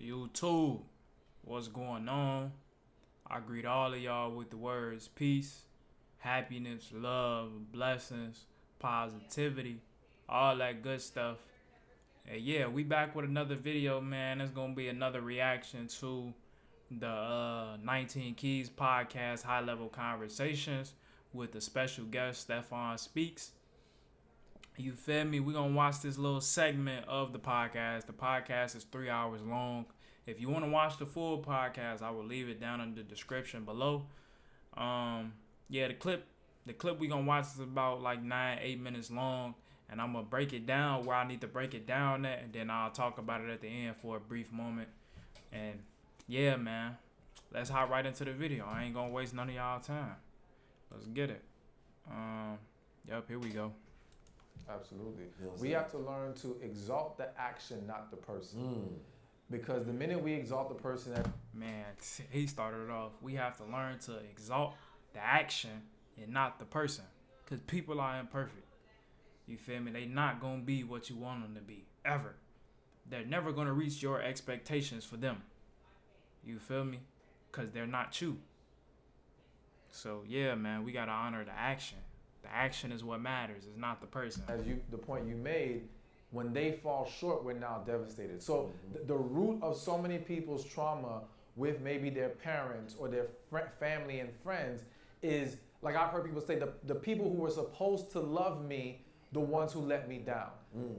YouTube, what's going on? I greet all of y'all with the words peace, happiness, love, blessings, positivity, all that good stuff. And yeah, we back with another video, man. It's gonna be another reaction to the 19 Keys podcast, high level conversations with the special guest Stefan Speaks. You feel me? We're gonna watch this little segment of the podcast. The podcast is 3 hours long. If you want to watch the full podcast, I will leave it down in the description below. Yeah, the clip we gonna watch is about like 8 minutes long, and I'm gonna break it down where I need to break it down at, and then I'll talk about it at the end for a brief moment. And yeah, man, let's hop right into the video. I ain't gonna waste none of y'all time. Let's get it. Yep, here we go. Absolutely. We have to learn to exalt the action, not the person. Because the minute we exalt the person, Man, he started it off. We have to learn to exalt the action and not the person. Because people are imperfect. You feel me? They not going to be what you want them to be. Ever. They're never going to reach your expectations for them. You feel me? Because they're not you. So, yeah, man, we got to honor the action. The action is what matters. It's not the person. as the point you made, when they fall short, we're now devastated. So the root of so many people's trauma with maybe their parents or their family and friends is, like I've heard people say, the people who were supposed to love me, the ones who let me down.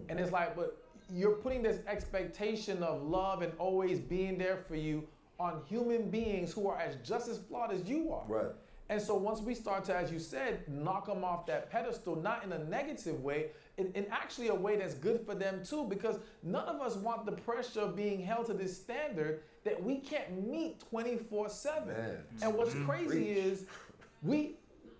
And it's like, but you're putting this expectation of love and always being there for you on human beings who are just as flawed as you are. Right. And so once we start to, as you said, knock them off that pedestal, not in a negative way, in actually a way that's good for them too, because none of us want the pressure of being held to this standard that we can't meet 24/7. And what's crazy is we,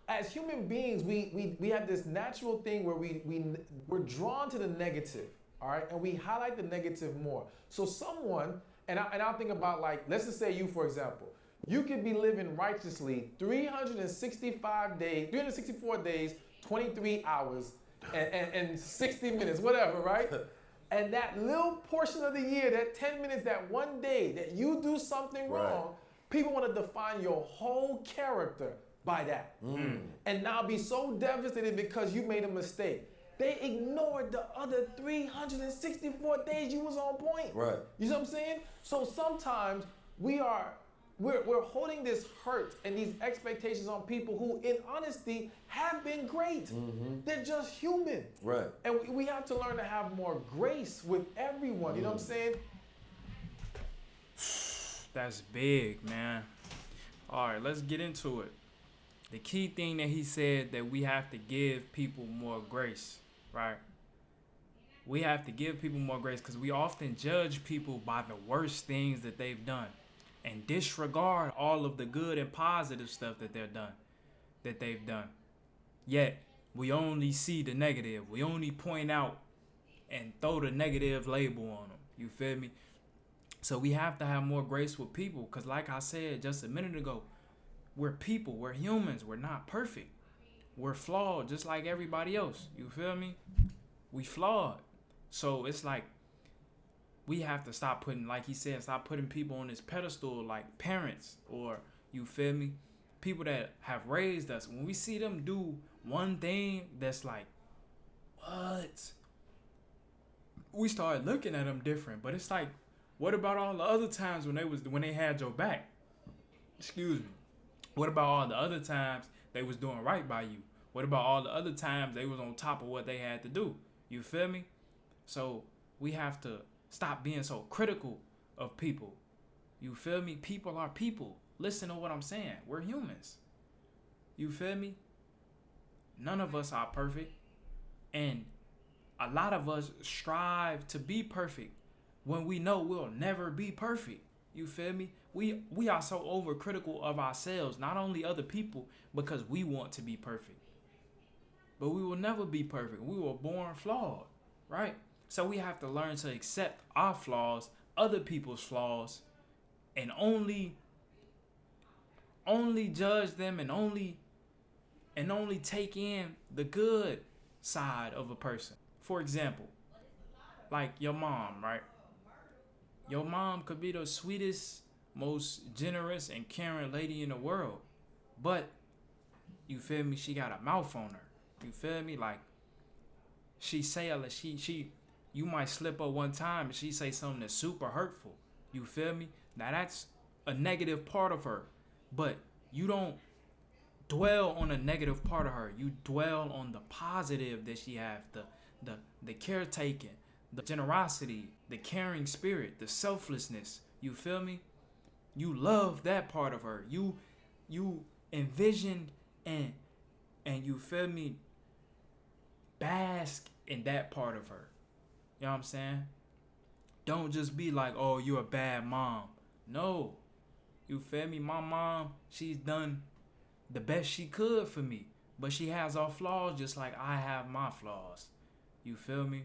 as human beings, we have this natural thing where we're drawn to the negative, all right? And we highlight the negative more. So someone, and I'll think about, like, let's just say you, for example, you could be living righteously 364 days, 23 hours, and 60 minutes, whatever, right? And that little portion of the year, that 10 minutes, that one day that you do something wrong, people want to define your whole character by that. And now be so devastated because you made a mistake. They ignored the other 364 days you was on point. Right. You see what I'm saying? So sometimes we're holding this hurt and these expectations on people who, in honesty, have been great. They're just human. Right. And we have to learn to have more grace with everyone. You know what I'm saying? That's big, man. All right, let's get into it. The key thing that he said, that we have to give people more grace, right? We have to give people more grace because we often judge people by the worst things that they've done and disregard all of the good and positive stuff that they've done. Yet we only see the negative. We only point out and throw the negative label on them. You feel me? So we have to have more grace with people because, like I said just a minute ago, we're people, we're humans, we're not perfect. We're flawed just like everybody else. You feel me? We flawed. So it's like we have to stop putting, like he said, stop putting people on this pedestal like parents, or, you feel me, people that have raised us. When we see them do one thing that's like, what? We start looking at them different. But it's like, what about all the other times when they had your back? Excuse me. What about all the other times they was doing right by you? What about all the other times they was on top of what they had to do? You feel me? So we have to stop being so critical of people. You feel me? People are people. Listen to what I'm saying. We're humans. You feel me? None of us are perfect. And a lot of us strive to be perfect when we know we'll never be perfect. You feel me? We are so overcritical of ourselves, not only other people, because we want to be perfect. But we will never be perfect. We were born flawed, right? So we have to learn to accept our flaws, other people's flaws, and only judge them and only take in the good side of a person. For example, like your mom, right? Your mom could be the sweetest, most generous and caring lady in the world. But, you feel me, she got a mouth on her. You feel me? Like, she say, you might slip up one time and she say something that's super hurtful. You feel me? Now that's a negative part of her. But you don't dwell on a negative part of her. You dwell on the positive that she have, the caretaking, the generosity, the caring spirit, the selflessness. You feel me? You love that part of her. You envisioned and you feel me, bask in that part of her. You know what I'm saying? Don't just be like, oh, you're a bad mom. No. You feel me? My mom, she's done the best she could for me. But she has her flaws just like I have my flaws. You feel me?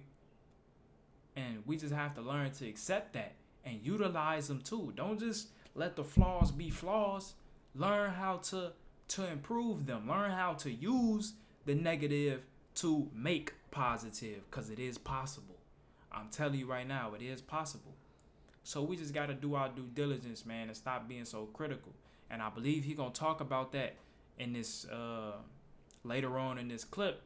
And we just have to learn to accept that and utilize them too. Don't just let the flaws be flaws. Learn how to improve them. Learn how to use the negative to make positive, because it is possible. I'm telling you right now, it is possible. So we just got to do our due diligence, man, and stop being so critical. And I believe he going to talk about that in this later on in this clip.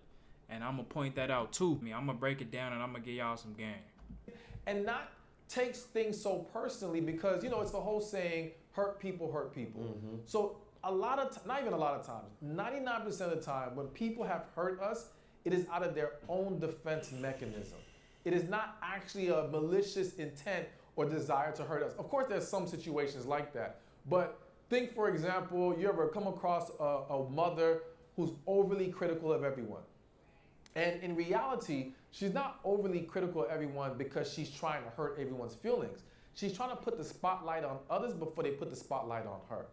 And I'm going to point that out too. I'm going to break it down and I'm going to give y'all some game. And not takes things so personally, because, you know, it's the whole saying, hurt people hurt people. Mm-hmm. So a lot of, not even a lot of times, 99% of the time, when people have hurt us, it is out of their own defense mechanism. It is not actually a malicious intent or desire to hurt us. Of course, there's some situations like that. But think, for example, you ever come across a mother who's overly critical of everyone. And in reality, she's not overly critical of everyone because she's trying to hurt everyone's feelings. She's trying to put the spotlight on others before they put the spotlight on her.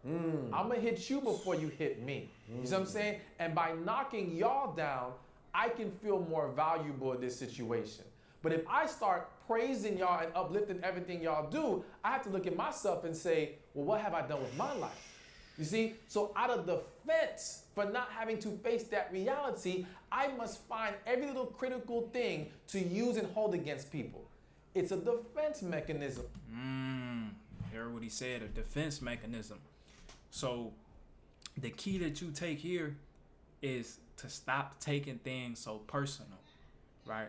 I'm gonna hit you before you hit me. You see what I'm saying? And by knocking y'all down, I can feel more valuable in this situation. But if I start praising y'all and uplifting everything y'all do, I have to look at myself and say, well, what have I done with my life? You see? So out of defense for not having to face that reality, I must find every little critical thing to use and hold against people. It's a defense mechanism. Hear what he said, a defense mechanism. So the key that you take here is to stop taking things so personal, right?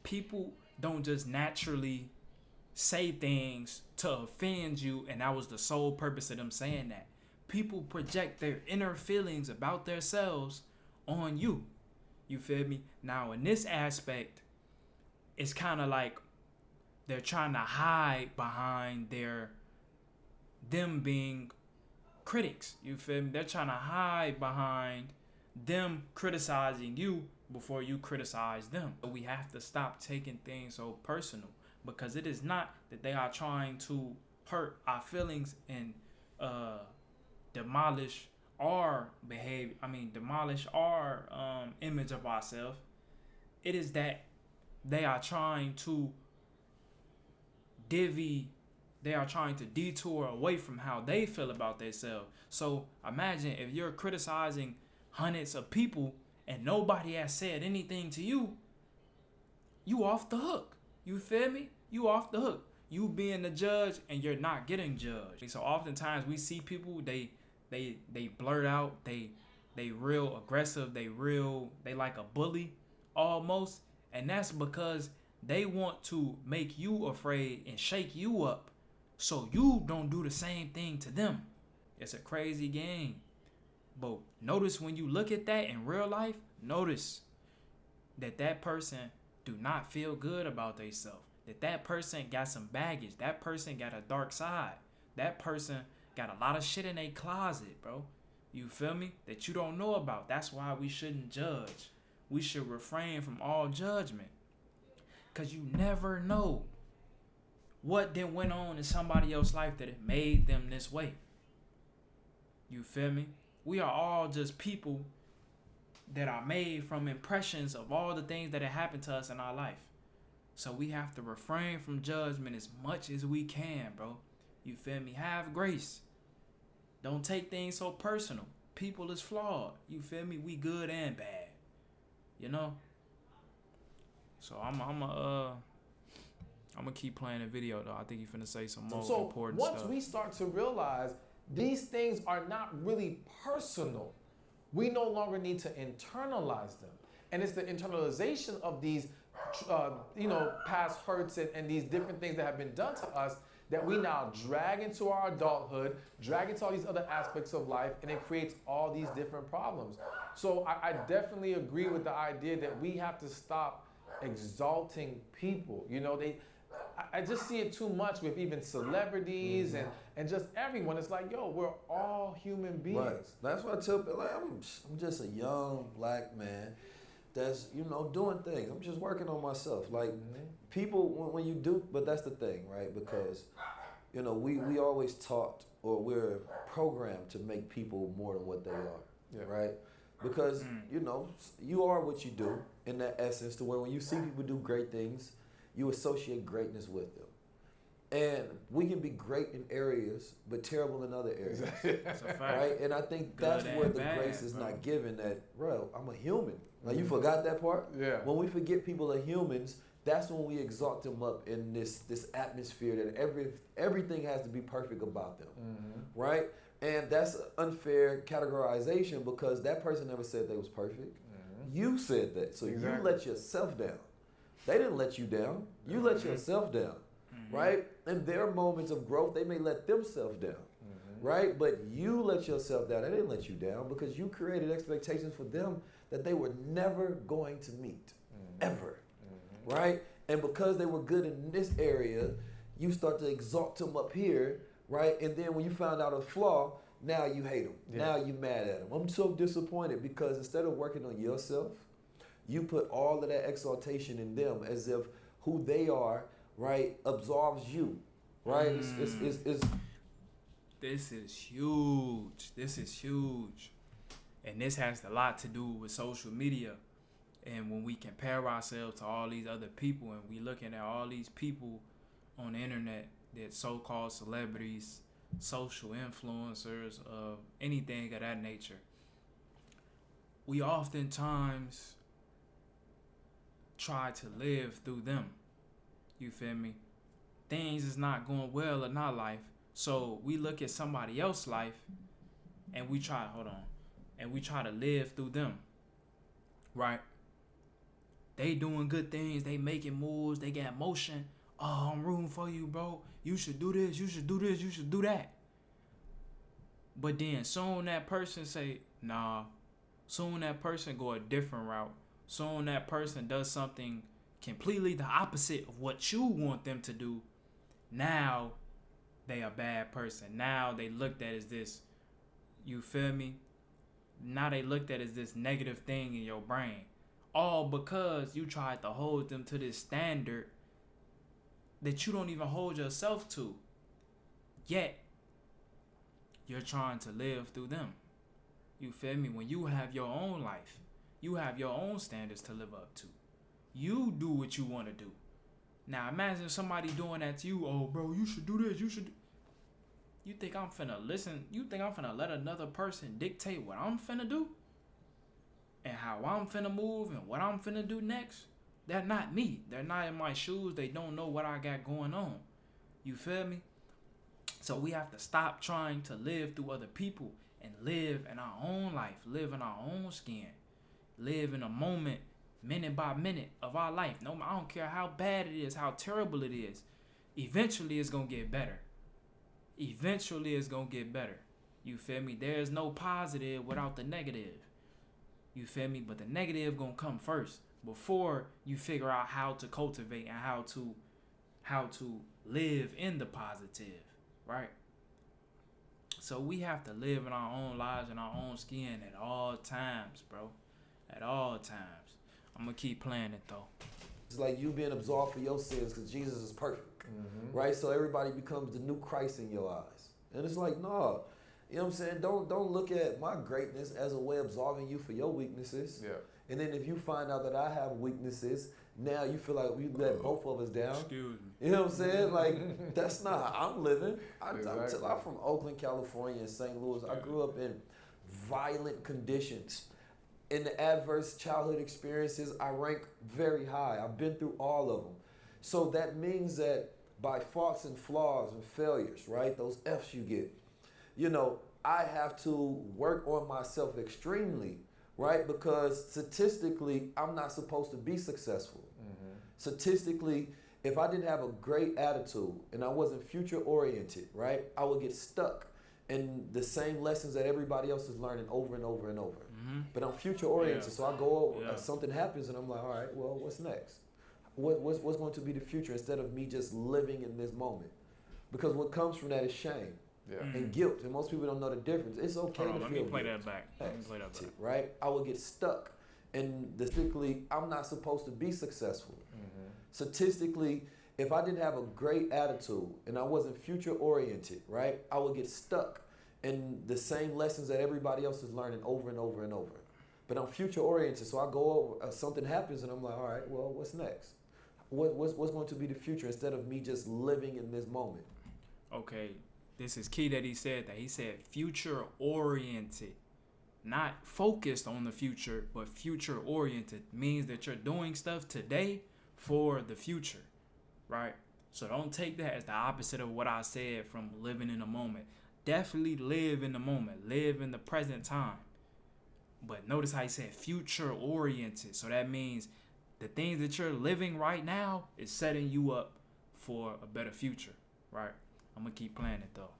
People don't just naturally say things to offend you, and that was the sole purpose of them saying that. People project their inner feelings about themselves on you. You feel me? Now, in this aspect, it's kind of like they're trying to hide behind them being critics. You feel me? They're trying to hide behind them criticizing you before you criticize them. But we have to stop taking things so personal, because it is not that they are trying to hurt our feelings and demolish our behavior. Demolish our image of ourselves. It is that they are trying to detour away from how they feel about themselves. So imagine if you're criticizing hundreds of people and nobody has said anything to you, you off the hook. You feel me? You off the hook. You being the judge and you're not getting judged. So oftentimes we see people, they blurt out, they real aggressive, they like a bully almost, and that's because they want to make you afraid and shake you up so you don't do the same thing to them. It's a crazy game. But notice when you look at that in real life, notice that person do not feel good about themselves. That person got some baggage. That person got a dark side. That person got a lot of shit in their closet, bro. You feel me? That you don't know about. That's why we shouldn't judge. We should refrain from all judgment. Because you never know what then went on in somebody else's life that it made them this way. You feel me? We are all just people that are made from impressions of all the things that have happened to us in our life. So we have to refrain from judgment as much as we can, bro. You feel me? Have grace. Don't take things so personal. People is flawed. You feel me? We good and bad. You know? So I'm I'm gonna keep playing the video though. I think you're finna say some more So important once stuff. we start to realize these things are not really personal, we no longer need to internalize them. And it's the internalization of these, past hurts and these different things that have been done to us that we now drag into our adulthood, drag into all these other aspects of life, and it creates all these different problems. So I definitely agree with the idea that we have to stop exalting people. I just see it too much with even celebrities and just everyone. It's like, yo, we're all human beings. Right. That's what I tell people. Like, I'm just a young black man that's, doing things. I'm just working on myself. Like, people, when you do, but that's the thing, right? Because, we always taught or we're programmed to make people more than what they are, right? Because, you are what you do in that essence to where when you see people do great things, you associate greatness with them. And we can be great in areas, but terrible in other areas. That's a fact. Right? And I think Good that's where and the bad, grace is bro. not given that, bro, I'm a human. Like, you forgot that part? Yeah. When we forget people are humans, that's when we exalt them up in this atmosphere that everything has to be perfect about them. Right? And that's an unfair categorization because that person never said they was perfect. You said that. So you let yourself down. They didn't let you down. You let yourself down. Right? And their moments of growth, they may let themselves down. Right? But you let yourself down. They didn't let you down because you created expectations for them that they were never going to meet. Ever. Right? And because they were good in this area, you start to exalt them up here. Right? And then when you found out a flaw, now you hate them. Yeah. Now you mad at them. I'm so disappointed because instead of working on yourself, you put all of that exaltation in them as if who they are, right, absolves you, right? It's This is huge. This is huge. And this has a lot to do with social media. And when we compare ourselves to all these other people and we looking at all these people on the internet that so-called celebrities, social influencers, anything of that nature, we oftentimes try to live through them. You feel me? Things is not going well in our life. So we look at somebody else's life and we try to live through them. Right? They doing good things, they making moves, they got motion. Oh, I'm rooting for you, bro. You should do this, you should do this, you should do that. But then soon that person say, nah. Soon that person go a different route. Soon that person does something completely the opposite of what you want them to do. Now they a bad person. Now they looked at as this, you feel me? Now they looked at as this negative thing in your brain. All because you tried to hold them to this standard that you don't even hold yourself to. Yet, you're trying to live through them. You feel me? When you have your own life, you have your own standards to live up to. You do what you want to do. Now imagine somebody doing that to you. Oh, bro, you should do this. You should do. You think I'm finna listen? You think I'm finna let another person dictate what I'm finna do? And how I'm finna move and what I'm finna do next? They're not me. They're not in my shoes. They don't know what I got going on. You feel me? So we have to stop trying to live through other people and live in our own life, live in our own skin, live in a moment, minute by minute of our life. No, I don't care how bad it is, how terrible it is. Eventually, it's gonna get better. Eventually, it's gonna get better. You feel me? There's no positive without the negative. You feel me? But the negative gonna come first before you figure out how to cultivate and how to live in the positive, right? So we have to live in our own lives in our own skin at all times, bro. At all times. I'm gonna keep playing it though. It's like you being absolved for your sins because Jesus is perfect, right? So everybody becomes the new Christ in your eyes. And it's like, no, you know what I'm saying? Don't look at my greatness as a way of absolving you for your weaknesses. Yeah. And then if you find out that I have weaknesses, now you feel like we let both of us down. Excuse me. You know what I'm saying? Like, that's not how I'm living. I'm Exactly. from Oakland, California, and St. Louis. I grew up in violent conditions. In the adverse childhood experiences, I rank very high. I've been through all of them. So that means that by faults and flaws and failures, right? Those F's you get, you know, I have to work on myself extremely, right? Because statistically, I'm not supposed to be successful. Statistically, if I didn't have a great attitude and I wasn't future oriented, right, I would get stuck in the same lessons that everybody else is learning over and over and over. But I'm future oriented, Yeah. so I go over, Yeah. something happens and I'm like, all right, well, what's next? What's going to be the future instead of me just living in this moment? Because what comes from that is shame Yeah. and guilt, and most people don't know the difference. It's okay Hold on, to let feel me play guilt. that back. Let me play that back. Right? I would get stuck. And statistically, I'm not supposed to be successful. Statistically, if I didn't have a great attitude and I wasn't future oriented, right, I would get stuck in the same lessons that everybody else is learning over and over and over. But I'm future oriented, so I go over, something happens and I'm like, all right, well, what's next? What's going to be the future instead of me just living in this moment? Okay, this is key that he said that. He said future oriented. Not focused on the future, but future oriented means that you're doing stuff today for the future, right? So don't take that as the opposite of what I said from living in the moment. Definitely live in the moment, live in the present time. But notice how he said future oriented. So that means the things that you're living right now is setting you up for a better future, right? I'm gonna keep playing it though.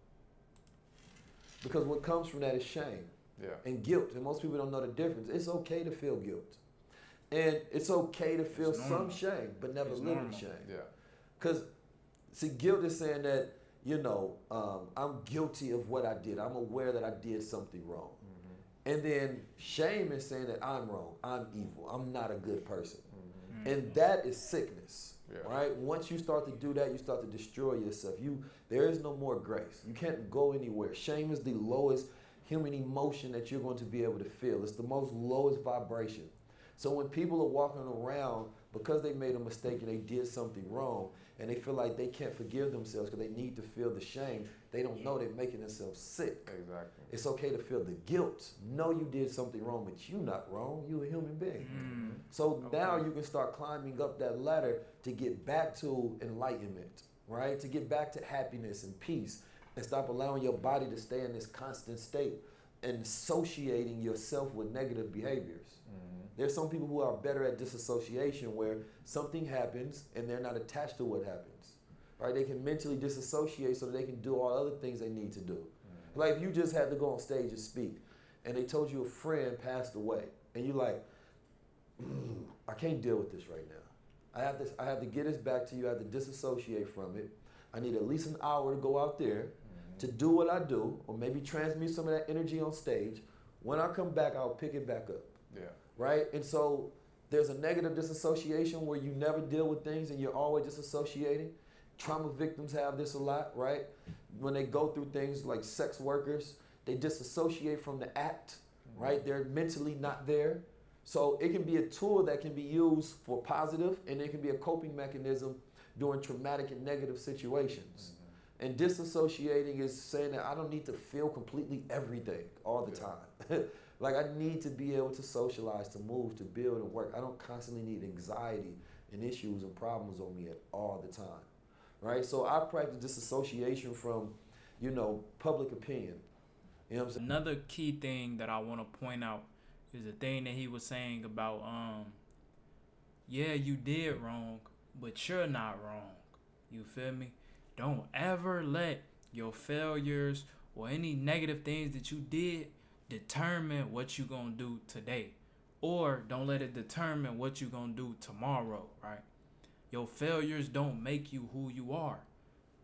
Because what comes from that is shame. Yeah. And guilt, and most people don't know the difference. It's okay to feel guilt, and it's okay to feel It's some normal. shame, but never It's live in normal. shame. Yeah. Because, see, guilt is saying that, you know, I'm guilty of what I did. I'm aware that I did something wrong. And then shame is saying that I'm wrong. I'm evil. I'm not a good person. And that is sickness, Yeah. right? Once you start to do that, you start to destroy yourself. There is no more grace. You can't go anywhere. Shame is the lowest human emotion that you're going to be able to feel. It's the most lowest vibration. So when people are walking around because they made a mistake and they did something wrong and they feel like they can't forgive themselves because they need to feel the shame, they don't know they're making themselves sick. Exactly. It's okay to feel the guilt. Know you did something wrong, but you're not wrong. You're a human being. So now you can start climbing up that ladder to get back to enlightenment, right? To get back to happiness and peace and stop allowing your body to stay in this constant state and associating yourself with negative behaviors. There's some people who are better at disassociation where something happens and they're not attached to what happens, right? They can mentally disassociate so that they can do all other things they need to do. Like if you just had to go on stage and speak and they told you a friend passed away and you're like, I can't deal with this right now. I have to get this back to you. I have to disassociate from it. I need at least an hour to go out there to do what I do, or maybe transmute some of that energy on stage. When I come back, I'll pick it back up, Yeah. right? And so there's a negative disassociation where you never deal with things and you're always disassociating. Trauma victims have this a lot, right? When they go through things like sex workers, they disassociate from the act, right? They're mentally not there. So it can be a tool that can be used for positive, and it can be a coping mechanism during traumatic and negative situations. And disassociating is saying that I don't need to feel completely everything all the time. Like I need to be able to socialize, to move, to build and work. I don't constantly need anxiety and issues and problems on me all the time, right? So I practice disassociation from, you know, public opinion. You know what I'm saying? Another key thing that I want to point out is the thing that he was saying about, yeah, you did wrong, but you're not wrong. You feel me? Don't ever let your failures or any negative things that you did determine what you're going to do today. Or don't let it determine what you're going to do tomorrow, right? Your failures don't make you who you are.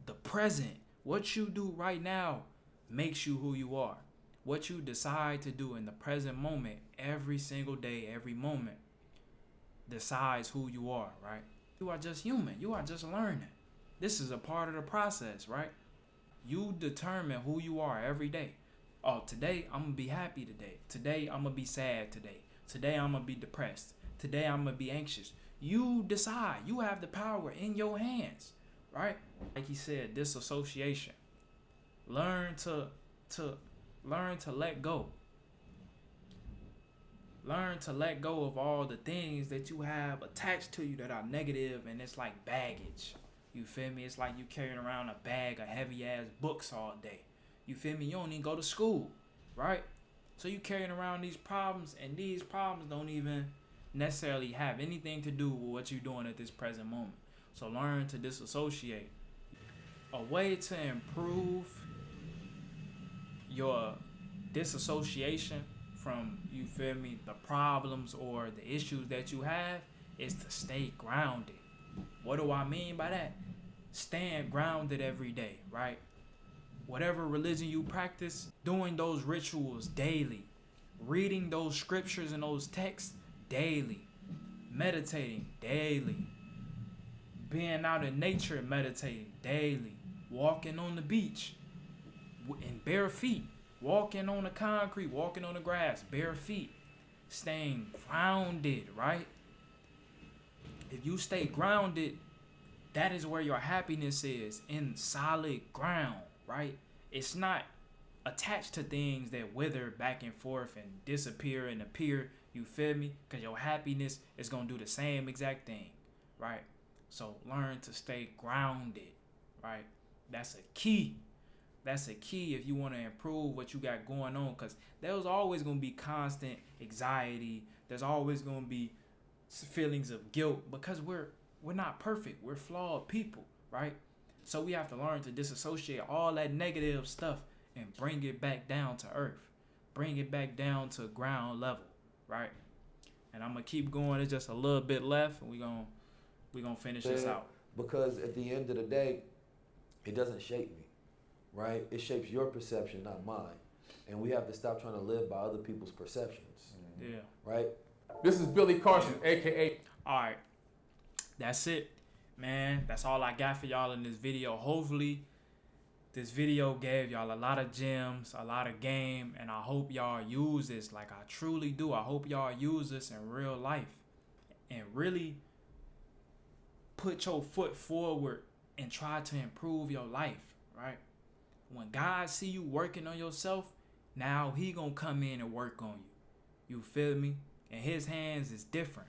The present, what you do right now, makes you who you are. What you decide to do in the present moment, every single day, every moment, decides who you are, right? You are just human. You are just learning. This is a part of the process, right? You determine who you are every day. Oh, today I'm going to be happy today. Today I'm going to be sad today. Today I'm going to be depressed. Today I'm going to be anxious. You decide. You have the power in your hands, right? Like he said, disassociation. Learn to let go. Learn to let go of all the things that you have attached to you that are negative, and it's like baggage. You feel me? It's like you carrying around a bag of heavy ass books all day. You feel me? You don't even go to school, right? So you carrying around these problems, and these problems don't even necessarily have anything to do with what you're doing at this present moment. So learn to disassociate. A way to improve your disassociation from, you feel me, the problems or the issues that you have is to stay grounded. What do I mean by that? Staying grounded every day, right? Whatever religion you practice, doing those rituals daily, reading those scriptures and those texts daily, meditating daily, being out in nature and meditating daily, walking on the beach in bare feet, walking on the concrete, walking on the grass, bare feet, staying grounded, right? If you stay grounded, that is where your happiness is, in solid ground, right? It's not attached to things that wither back and forth and disappear and appear, you feel me? Because your happiness is going to do the same exact thing, right? So learn to stay grounded, right? That's a key. That's a key if you want to improve what you got going on, because there's always going to be constant anxiety. There's always going to be feelings of guilt, because we're not perfect. We're flawed people, right? So we have to learn to disassociate all that negative stuff and bring it back down to earth. Bring it back down to ground level, right? And I'm going to keep going. There's just a little bit left, and we're gonna finish this out. Because at the end of the day, it doesn't shape me, right? It shapes your perception, not mine. And we have to stop trying to live by other people's perceptions. Yeah. Right? This is Billy Carson, a.k.a. All right. That's it, man. That's all I got for y'all in this video. Hopefully, this video gave y'all a lot of gems, a lot of game, and I hope y'all use this like I truly do. I hope y'all use this in real life and really put your foot forward and try to improve your life, right? When God see you working on yourself, now he gonna come in and work on you. You feel me? And his hands is different.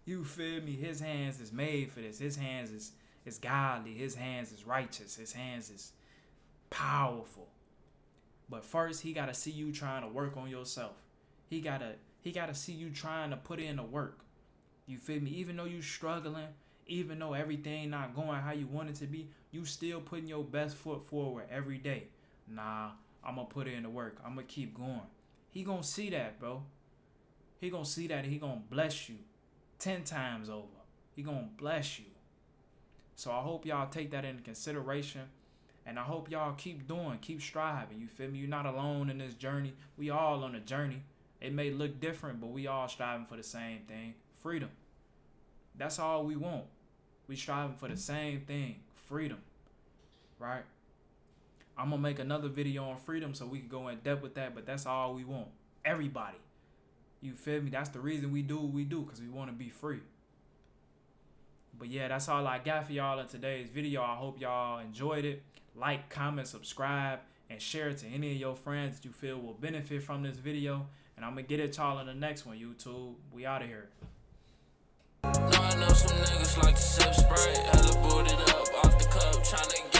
You feel me? His hands is made for this. His hands is godly. His hands is righteous. His hands is powerful. But first, he gotta see you trying to work on yourself. He gotta see you trying to put in the work. You feel me? Even though you struggling, even though everything not going how you want it to be, you still putting your best foot forward every day. Nah, I'm gonna put in the work. I'm gonna keep going. He gonna see that, bro. He gonna see that, and he gonna bless you 10 times over. He gonna bless you. So I hope y'all take that into consideration, and I hope y'all keep striving. You feel me? You're not alone in this journey. We all on a journey. It may look different, but we all striving for the same thing: freedom. That's all we want. We striving for the same thing: freedom, right? I'm gonna make another video on freedom so we can go in depth with that, but that's all we want. Everybody. You feel me? That's the reason we do what we do, because we want to be free. But yeah, that's all I got for y'all in today's video. I hope y'all enjoyed it. Like, comment, subscribe, and share it to any of your friends that you feel will benefit from this video. And I'm going to get at y'all in the next one, YouTube. We out of here. No, I know some niggas like to sip Sprite, hella booted up off the cup, tryna get